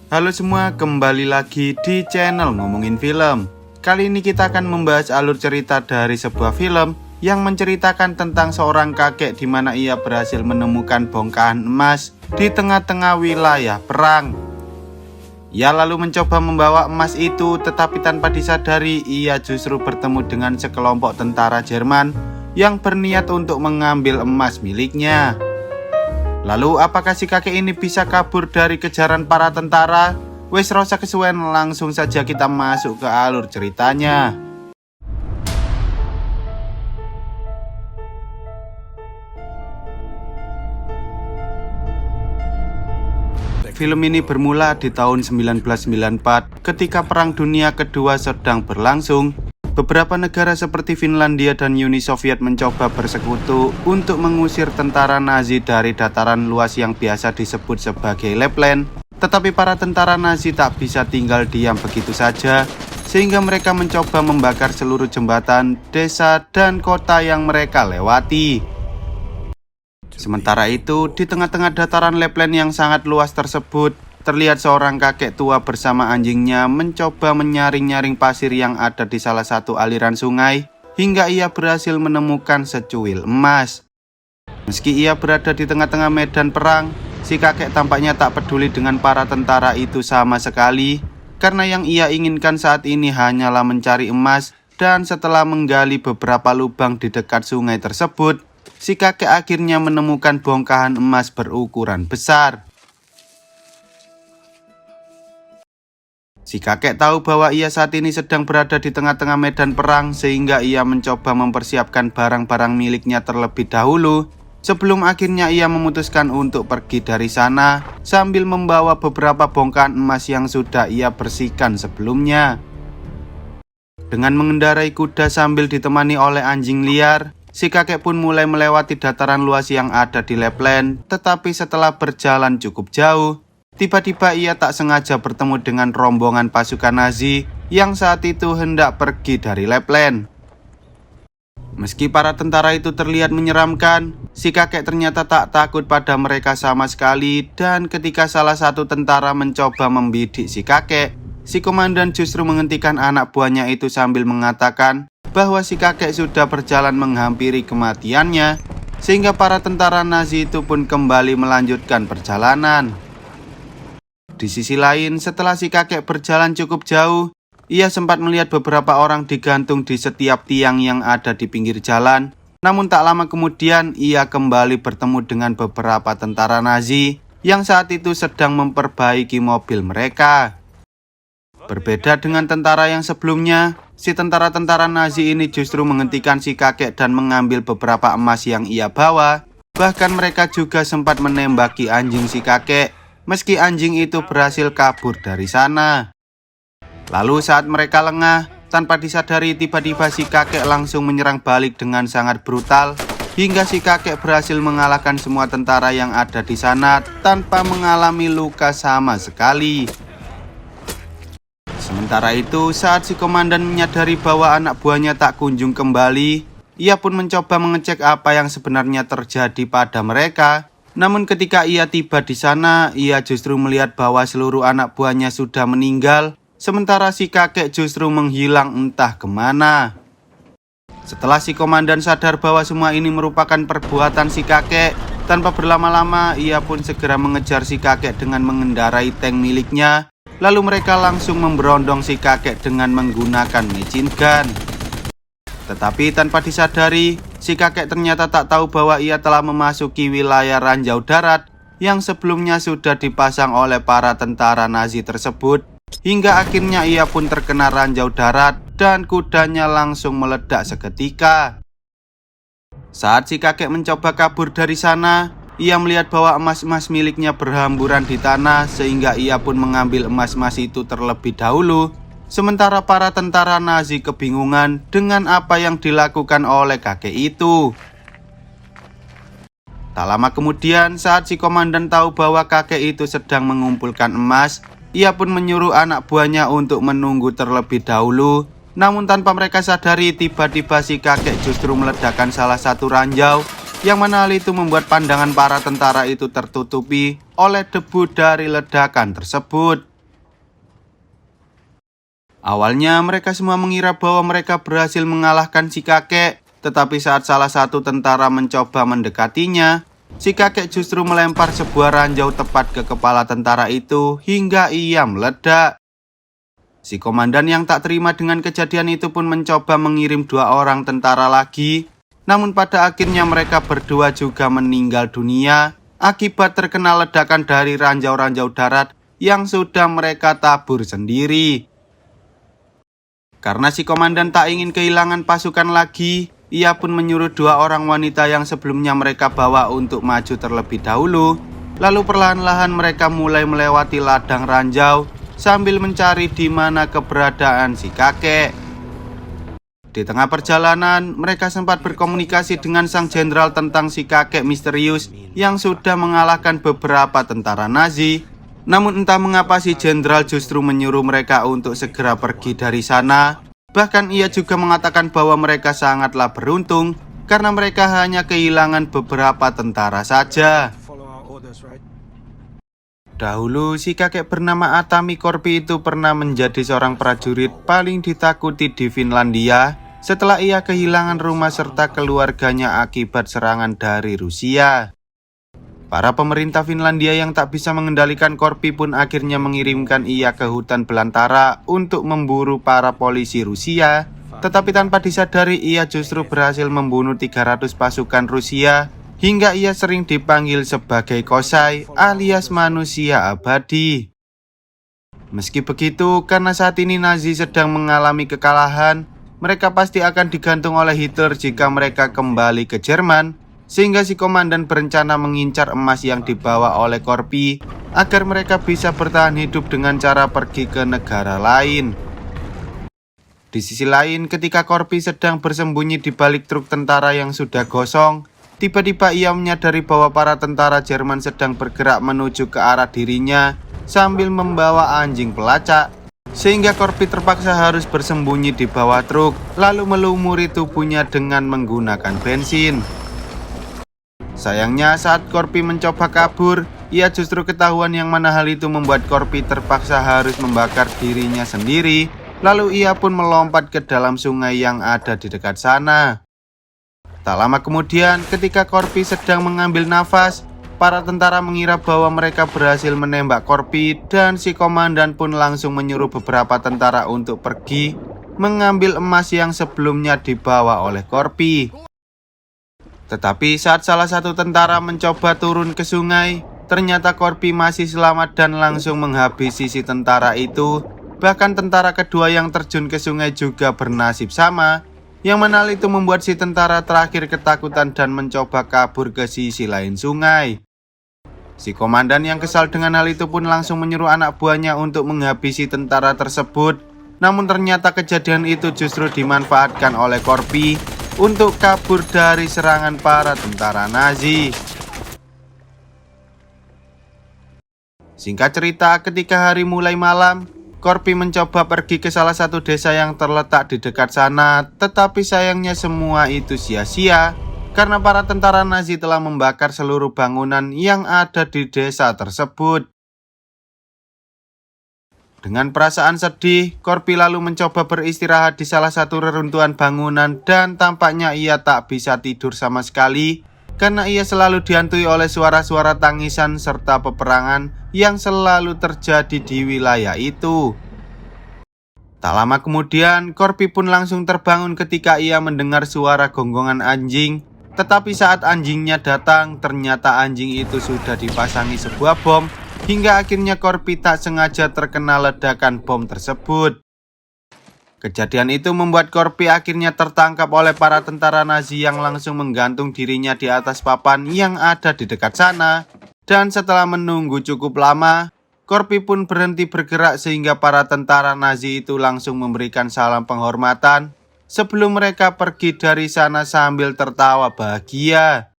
Halo semua, kembali lagi di channel Ngomongin Film. Kali ini kita akan membahas alur cerita dari sebuah film yang menceritakan tentang seorang kakek di mana ia berhasil menemukan bongkahan emas di tengah-tengah wilayah perang. Ia lalu mencoba membawa emas itu, tetapi tanpa disadari ia justru bertemu dengan sekelompok tentara Jerman yang berniat untuk mengambil emas miliknya. Lalu apakah si kakek ini bisa kabur dari kejaran para tentara? Wes rasa kesuwen, langsung saja kita masuk ke alur ceritanya. Film ini bermula di tahun 1994 ketika Perang Dunia Kedua sedang berlangsung. Beberapa negara seperti Finlandia dan Uni Soviet mencoba bersekutu untuk mengusir tentara Nazi dari dataran luas yang biasa disebut sebagai Lapland. Tetapi para tentara Nazi tak bisa tinggal diam begitu saja, sehingga mereka mencoba membakar seluruh jembatan, desa, dan kota yang mereka lewati. Sementara itu, di tengah-tengah dataran Lapland yang sangat luas tersebut, terlihat seorang kakek tua bersama anjingnya mencoba menyaring-nyaring pasir yang ada di salah satu aliran sungai hingga ia berhasil menemukan secuil emas. Meski ia berada di tengah-tengah medan perang, si kakek tampaknya tak peduli dengan para tentara itu sama sekali, karena yang ia inginkan saat ini hanyalah mencari emas. Dan setelah menggali beberapa lubang di dekat sungai tersebut, si kakek akhirnya menemukan bongkahan emas berukuran besar. Si kakek tahu bahwa ia saat ini sedang berada di tengah-tengah medan perang, sehingga ia mencoba mempersiapkan barang-barang miliknya terlebih dahulu sebelum akhirnya ia memutuskan untuk pergi dari sana sambil membawa beberapa bongkahan emas yang sudah ia bersihkan sebelumnya. Dengan mengendarai kuda sambil ditemani oleh anjing liar, si kakek pun mulai melewati dataran luas yang ada di Lapland. Tetapi setelah berjalan cukup jauh, tiba-tiba ia tak sengaja bertemu dengan rombongan pasukan Nazi yang saat itu hendak pergi dari Lapland. Meski para tentara itu terlihat menyeramkan, si kakek ternyata tak takut pada mereka sama sekali. Dan ketika salah satu tentara mencoba membidik si kakek, si komandan justru menghentikan anak buahnya itu sambil mengatakan bahwa si kakek sudah berjalan menghampiri kematiannya, sehingga para tentara Nazi itu pun kembali melanjutkan perjalanan. Di sisi lain, setelah si kakek berjalan cukup jauh, ia sempat melihat beberapa orang digantung di setiap tiang yang ada di pinggir jalan. Namun tak lama kemudian, ia kembali bertemu dengan beberapa tentara Nazi yang saat itu sedang memperbaiki mobil mereka. Berbeda dengan tentara yang sebelumnya, si tentara-tentara Nazi ini justru menghentikan si kakek dan mengambil beberapa emas yang ia bawa. Bahkan mereka juga sempat menembaki anjing si kakek, meski anjing itu berhasil kabur dari sana. Lalu saat mereka lengah, tanpa disadari tiba-tiba si kakek langsung menyerang balik dengan sangat brutal, hingga si kakek berhasil mengalahkan semua tentara yang ada di sana tanpa mengalami luka sama sekali. Sementara itu, saat si komandan menyadari bahwa anak buahnya tak kunjung kembali, ia pun mencoba mengecek apa yang sebenarnya terjadi pada mereka. Namun ketika ia tiba di sana, ia justru melihat bahwa seluruh anak buahnya sudah meninggal, sementara si kakek justru menghilang entah kemana. Setelah si komandan sadar bahwa semua ini merupakan perbuatan si kakek, tanpa berlama-lama ia pun segera mengejar si kakek dengan mengendarai tank miliknya. Lalu mereka langsung memberondong si kakek dengan menggunakan machine gun. Tetapi tanpa disadari, si kakek ternyata tak tahu bahwa ia telah memasuki wilayah ranjau darat yang sebelumnya sudah dipasang oleh para tentara Nazi tersebut. Hingga akhirnya ia pun terkena ranjau darat dan kudanya langsung meledak seketika. Saat si kakek mencoba kabur dari sana, ia melihat bahwa emas-emas miliknya berhamburan di tanah, sehingga ia pun mengambil emas-emas itu terlebih dahulu. Sementara para tentara Nazi kebingungan dengan apa yang dilakukan oleh kakek itu. Tak lama kemudian, saat si komandan tahu bahwa kakek itu sedang mengumpulkan emas, ia pun menyuruh anak buahnya untuk menunggu terlebih dahulu. Namun tanpa mereka sadari, tiba-tiba si kakek justru meledakkan salah satu ranjau, yang mana hal itu membuat pandangan para tentara itu tertutupi oleh debu dari ledakan tersebut. Awalnya mereka semua mengira bahwa mereka berhasil mengalahkan si kakek, tetapi saat salah satu tentara mencoba mendekatinya, si kakek justru melempar sebuah ranjau tepat ke kepala tentara itu hingga ia meledak. Si komandan yang tak terima dengan kejadian itu pun mencoba mengirim 2 orang tentara lagi, namun pada akhirnya mereka berdua juga meninggal dunia akibat terkena ledakan dari ranjau-ranjau darat yang sudah mereka tabur sendiri. Karena si komandan tak ingin kehilangan pasukan lagi, ia pun menyuruh 2 orang wanita yang sebelumnya mereka bawa untuk maju terlebih dahulu. Lalu perlahan-lahan mereka mulai melewati ladang ranjau sambil mencari di mana keberadaan si kakek. Di tengah perjalanan, mereka sempat berkomunikasi dengan sang jenderal tentang si kakek misterius yang sudah mengalahkan beberapa tentara Nazi. Namun entah mengapa si jenderal justru menyuruh mereka untuk segera pergi dari sana. Bahkan ia juga mengatakan bahwa mereka sangatlah beruntung karena mereka hanya kehilangan beberapa tentara saja. Dahulu si kakek bernama Atami Korpi itu pernah menjadi seorang prajurit paling ditakuti di Finlandia setelah ia kehilangan rumah serta keluarganya akibat serangan dari Rusia. Para pemerintah Finlandia yang tak bisa mengendalikan Korpi pun akhirnya mengirimkan ia ke hutan belantara untuk memburu para polisi Rusia. Tetapi tanpa disadari ia justru berhasil membunuh 300 pasukan Rusia hingga ia sering dipanggil sebagai Kosai alias manusia abadi. Meski begitu, karena saat ini Nazi sedang mengalami kekalahan, mereka pasti akan digantung oleh Hitler jika mereka kembali ke Jerman. Sehingga si komandan berencana mengincar emas yang dibawa oleh Korpi agar mereka bisa bertahan hidup dengan cara pergi ke negara lain. Di sisi lain, ketika Korpi sedang bersembunyi di balik truk tentara yang sudah gosong, tiba-tiba ia menyadari bahwa para tentara Jerman sedang bergerak menuju ke arah dirinya sambil membawa anjing pelacak. Sehingga Korpi terpaksa harus bersembunyi di bawah truk lalu melumuri tubuhnya dengan menggunakan bensin. Sayangnya saat Korpi mencoba kabur, ia justru ketahuan yang mana hal itu membuat Korpi terpaksa harus membakar dirinya sendiri. Lalu ia pun melompat ke dalam sungai yang ada di dekat sana. Tak lama kemudian ketika Korpi sedang mengambil nafas, para tentara mengira bahwa mereka berhasil menembak Korpi dan si komandan pun langsung menyuruh beberapa tentara untuk pergi mengambil emas yang sebelumnya dibawa oleh Korpi. Tetapi saat salah satu tentara mencoba turun ke sungai, ternyata Korpi masih selamat dan langsung menghabisi si tentara itu. Bahkan tentara kedua yang terjun ke sungai juga bernasib sama, yang mana hal itu membuat si tentara terakhir ketakutan dan mencoba kabur ke sisi lain sungai. Si komandan yang kesal dengan hal itu pun langsung menyuruh anak buahnya untuk menghabisi tentara tersebut. Namun ternyata kejadian itu justru dimanfaatkan oleh Korpi untuk kabur dari serangan para tentara Nazi. Singkat cerita, ketika hari mulai malam, Korpi mencoba pergi ke salah satu desa yang terletak di dekat sana, tetapi sayangnya semua itu sia-sia karena para tentara Nazi telah membakar seluruh bangunan yang ada di desa tersebut. Dengan perasaan sedih, Korpi lalu mencoba beristirahat di salah satu reruntuhan bangunan dan tampaknya ia tak bisa tidur sama sekali karena ia selalu dihantui oleh suara-suara tangisan serta peperangan yang selalu terjadi di wilayah itu. Tak lama kemudian, Korpi pun langsung terbangun ketika ia mendengar suara gonggongan anjing. Tetapi saat anjingnya datang, ternyata anjing itu sudah dipasangi sebuah bom. Hingga akhirnya Korpi tak sengaja terkena ledakan bom tersebut. Kejadian itu membuat Korpi akhirnya tertangkap oleh para tentara Nazi yang langsung menggantung dirinya di atas papan yang ada di dekat sana. Dan setelah menunggu cukup lama, Korpi pun berhenti bergerak sehingga para tentara Nazi itu langsung memberikan salam penghormatan sebelum mereka pergi dari sana sambil tertawa bahagia.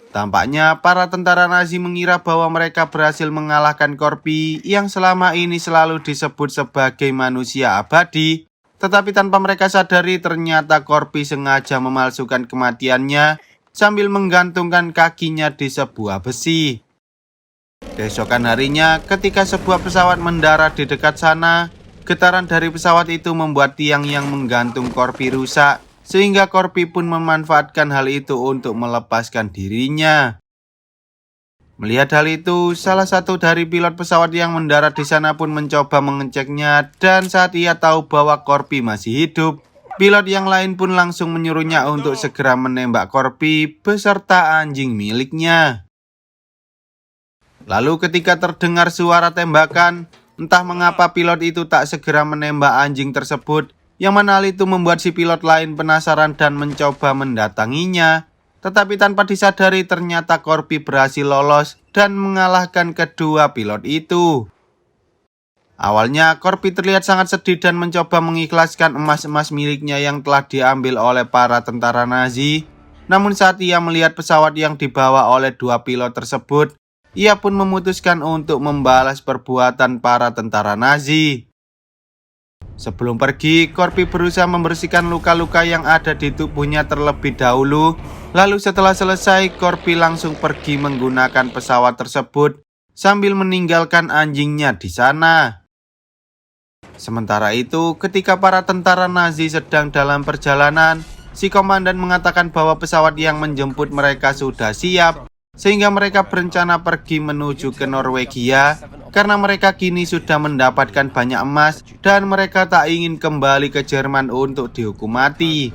Tampaknya para tentara Nazi mengira bahwa mereka berhasil mengalahkan Korpi yang selama ini selalu disebut sebagai manusia abadi. Tetapi tanpa mereka sadari ternyata Korpi sengaja memalsukan kematiannya sambil menggantungkan kakinya di sebuah besi. Keesokan harinya ketika sebuah pesawat mendarat di dekat sana, Getaran dari pesawat itu membuat tiang yang menggantung Corby rusak, sehingga Corby pun memanfaatkan hal itu untuk melepaskan dirinya. Melihat hal itu, salah satu dari pilot pesawat yang mendarat di sana pun mencoba mengeceknya, dan saat ia tahu bahwa Corby masih hidup, pilot yang lain pun langsung menyuruhnya untuk segera menembak Corby beserta anjing miliknya. Lalu ketika terdengar suara tembakan, entah mengapa pilot itu tak segera menembak anjing tersebut, yang mana hal itu membuat si pilot lain penasaran dan mencoba mendatanginya. Tetapi tanpa disadari ternyata Corby berhasil lolos dan mengalahkan kedua pilot itu. Awalnya Corby terlihat sangat sedih dan mencoba mengikhlaskan emas-emas miliknya yang telah diambil oleh para tentara Nazi. Namun saat ia melihat pesawat yang dibawa oleh dua pilot tersebut, ia pun memutuskan untuk membalas perbuatan para tentara Nazi. Sebelum pergi, Corby berusaha membersihkan luka-luka yang ada di tubuhnya terlebih dahulu. Lalu setelah selesai, Corby langsung pergi menggunakan pesawat tersebut sambil meninggalkan anjingnya di sana. Sementara itu, ketika para tentara Nazi sedang dalam perjalanan, si komandan mengatakan bahwa pesawat yang menjemput mereka sudah siap, sehingga mereka berencana pergi menuju ke Norwegia karena mereka kini sudah mendapatkan banyak emas dan mereka tak ingin kembali ke Jerman untuk dihukum mati.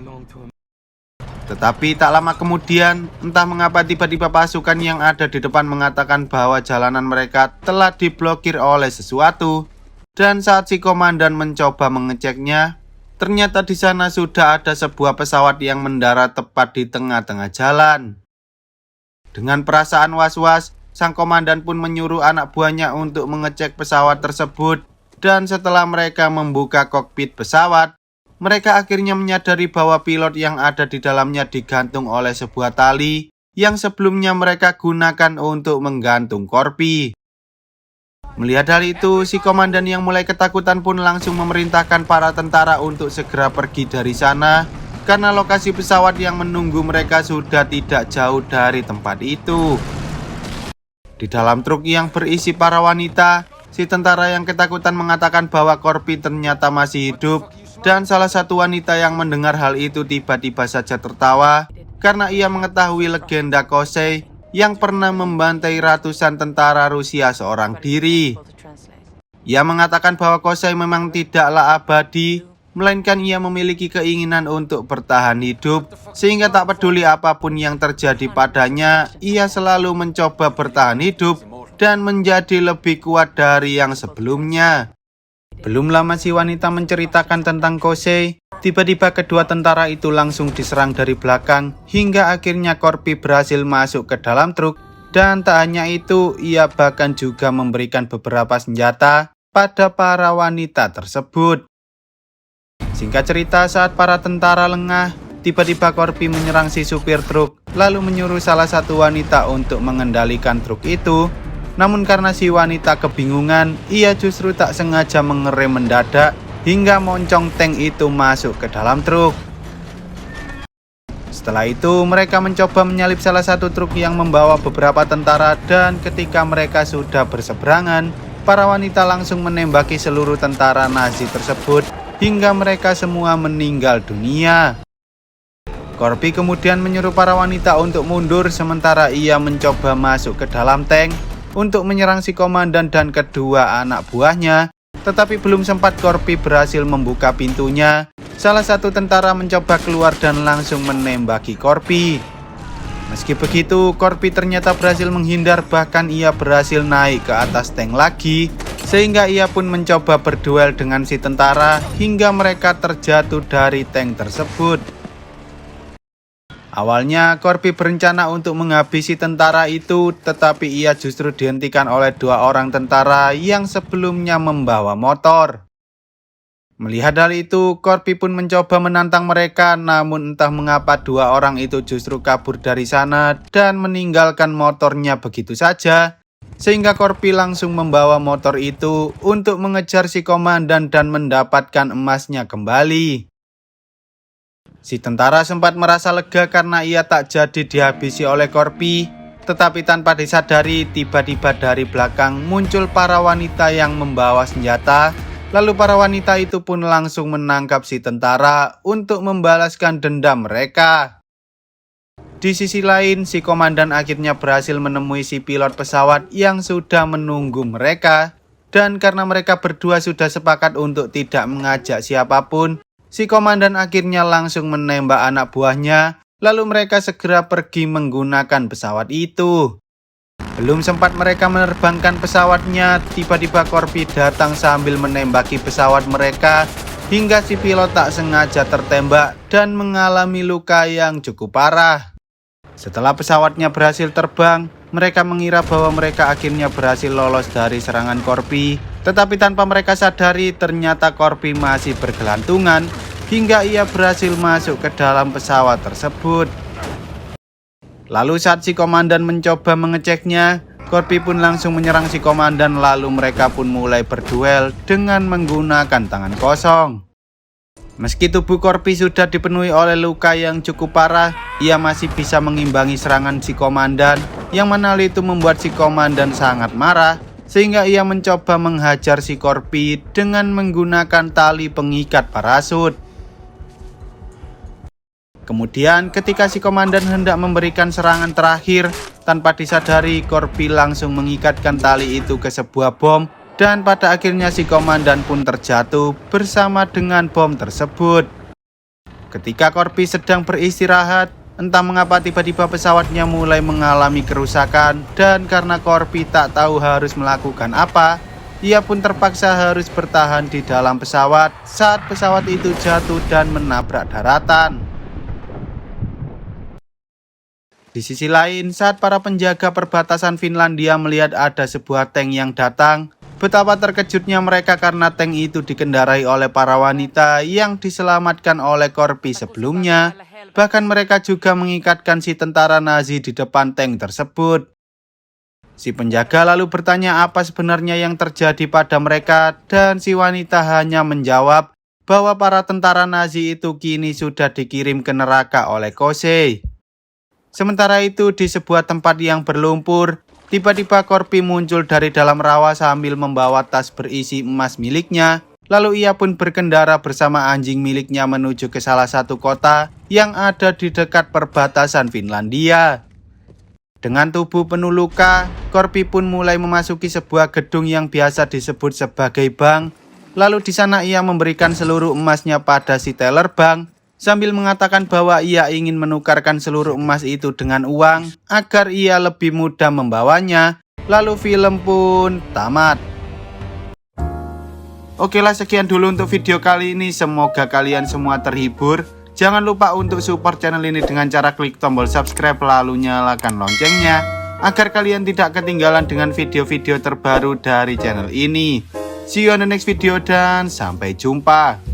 Tetapi tak lama kemudian, entah mengapa tiba-tiba pasukan yang ada di depan mengatakan bahwa jalanan mereka telah diblokir oleh sesuatu. Dan saat si komandan mencoba mengeceknya, ternyata di sana sudah ada sebuah pesawat yang mendarat tepat di tengah-tengah jalan. Dengan perasaan was-was, sang komandan pun menyuruh anak buahnya untuk mengecek pesawat tersebut. Dan setelah mereka membuka kokpit pesawat, mereka akhirnya menyadari bahwa pilot yang ada di dalamnya digantung oleh sebuah tali yang sebelumnya mereka gunakan untuk menggantung Corby. Melihat hal itu, si komandan yang mulai ketakutan pun langsung memerintahkan para tentara untuk segera pergi dari sana karena lokasi pesawat yang menunggu mereka sudah tidak jauh dari tempat itu. Di dalam truk yang berisi para wanita, si tentara yang ketakutan mengatakan bahwa Corby ternyata masih hidup. Dan salah satu wanita yang mendengar hal itu tiba-tiba saja tertawa karena ia mengetahui legenda Kosei yang pernah membantai ratusan tentara Rusia seorang diri. Ia mengatakan bahwa Kosei memang tidaklah abadi, melainkan ia memiliki keinginan untuk bertahan hidup, sehingga tak peduli apapun yang terjadi padanya, ia selalu mencoba bertahan hidup dan menjadi lebih kuat dari yang sebelumnya. Belum lama si wanita menceritakan tentang Kosei, tiba-tiba kedua tentara itu langsung diserang dari belakang hingga akhirnya Corby berhasil masuk ke dalam truk. Dan tak hanya itu, ia bahkan juga memberikan beberapa senjata pada para wanita tersebut. Singkat cerita, saat para tentara lengah, tiba-tiba Corby menyerang si supir truk, lalu menyuruh salah satu wanita untuk mengendalikan truk itu. Namun karena si wanita kebingungan, ia justru tak sengaja mengerem mendadak hingga moncong tank itu masuk ke dalam truk. Setelah itu, mereka mencoba menyalip salah satu truk yang membawa beberapa tentara dan ketika mereka sudah berseberangan, para wanita langsung menembaki seluruh tentara Nazi tersebut hingga mereka semua meninggal dunia. Corby kemudian menyuruh para wanita untuk mundur sementara ia mencoba masuk ke dalam tank untuk menyerang si komandan dan kedua anak buahnya. Tetapi belum sempat Corby berhasil membuka pintunya, salah satu tentara mencoba keluar dan langsung menembaki Corby. Meski begitu, Corby ternyata berhasil menghindar, bahkan ia berhasil naik ke atas tank lagi, sehingga ia pun mencoba berduel dengan si tentara hingga mereka terjatuh dari tank tersebut. Awalnya Corby berencana untuk menghabisi tentara itu, tetapi ia justru dihentikan oleh dua orang tentara yang sebelumnya membawa motor. Melihat hal itu, Corby pun mencoba menantang mereka, namun entah mengapa dua orang itu justru kabur dari sana dan meninggalkan motornya begitu saja. Sehingga Corby langsung membawa motor itu untuk mengejar si komandan dan mendapatkan emasnya kembali. Si tentara sempat merasa lega karena ia tak jadi dihabisi oleh Corby, tetapi tanpa disadari tiba-tiba dari belakang muncul para wanita yang membawa senjata Lalu para wanita itu pun langsung menangkap si tentara untuk membalaskan dendam mereka. Di sisi lain, si komandan akhirnya berhasil menemui si pilot pesawat yang sudah menunggu mereka. Dan karena mereka berdua sudah sepakat untuk tidak mengajak siapapun, si komandan akhirnya langsung menembak anak buahnya. Lalu mereka segera pergi menggunakan pesawat itu. Belum sempat mereka menerbangkan pesawatnya, tiba-tiba Corby datang sambil menembaki pesawat mereka hingga si pilot tak sengaja tertembak dan mengalami luka yang cukup parah. Setelah pesawatnya berhasil terbang, mereka mengira bahwa mereka akhirnya berhasil lolos dari serangan Corby. Tetapi tanpa mereka sadari, ternyata Corby masih bergelantungan hingga ia berhasil masuk ke dalam pesawat tersebut. Lalu saat si komandan mencoba mengeceknya, Corby pun langsung menyerang si komandan, lalu mereka pun mulai berduel dengan menggunakan tangan kosong. Meski tubuh Corby sudah dipenuhi oleh luka yang cukup parah, ia masih bisa mengimbangi serangan si komandan, yang mana hal itu membuat si komandan sangat marah, sehingga ia mencoba menghajar si Corby dengan menggunakan tali pengikat parasut. Kemudian ketika si komandan hendak memberikan serangan terakhir, tanpa disadari Corby langsung mengikatkan tali itu ke sebuah bom, dan pada akhirnya si komandan pun terjatuh bersama dengan bom tersebut. Ketika Corby sedang beristirahat, entah mengapa tiba-tiba pesawatnya mulai mengalami kerusakan, dan karena Corby tak tahu harus melakukan apa, ia pun terpaksa harus bertahan di dalam pesawat saat pesawat itu jatuh dan menabrak daratan. Di sisi lain, saat para penjaga perbatasan Finlandia melihat ada sebuah tank yang datang, betapa terkejutnya mereka karena tank itu dikendarai oleh para wanita yang diselamatkan oleh Corby sebelumnya. Bahkan mereka juga mengikatkan si tentara Nazi di depan tank tersebut. Si penjaga lalu bertanya apa sebenarnya yang terjadi pada mereka, dan si wanita hanya menjawab bahwa para tentara Nazi itu kini sudah dikirim ke neraka oleh Kosei. Sementara itu di sebuah tempat yang berlumpur, tiba-tiba Corby muncul dari dalam rawa sambil membawa tas berisi emas miliknya. Lalu ia pun berkendara bersama anjing miliknya menuju ke salah satu kota yang ada di dekat perbatasan Finlandia. Dengan tubuh penuh luka, Corby pun mulai memasuki sebuah gedung yang biasa disebut sebagai bank. Lalu di sana ia memberikan seluruh emasnya pada si teller bank, sambil mengatakan bahwa ia ingin menukarkan seluruh emas itu dengan uang agar ia lebih mudah membawanya. Lalu film pun tamat. Oke lah, sekian dulu untuk video kali ini. Semoga kalian semua terhibur. Jangan lupa untuk support channel ini dengan cara klik tombol subscribe lalu nyalakan loncengnya agar kalian tidak ketinggalan dengan video-video terbaru dari channel ini. See you on the next video dan sampai jumpa.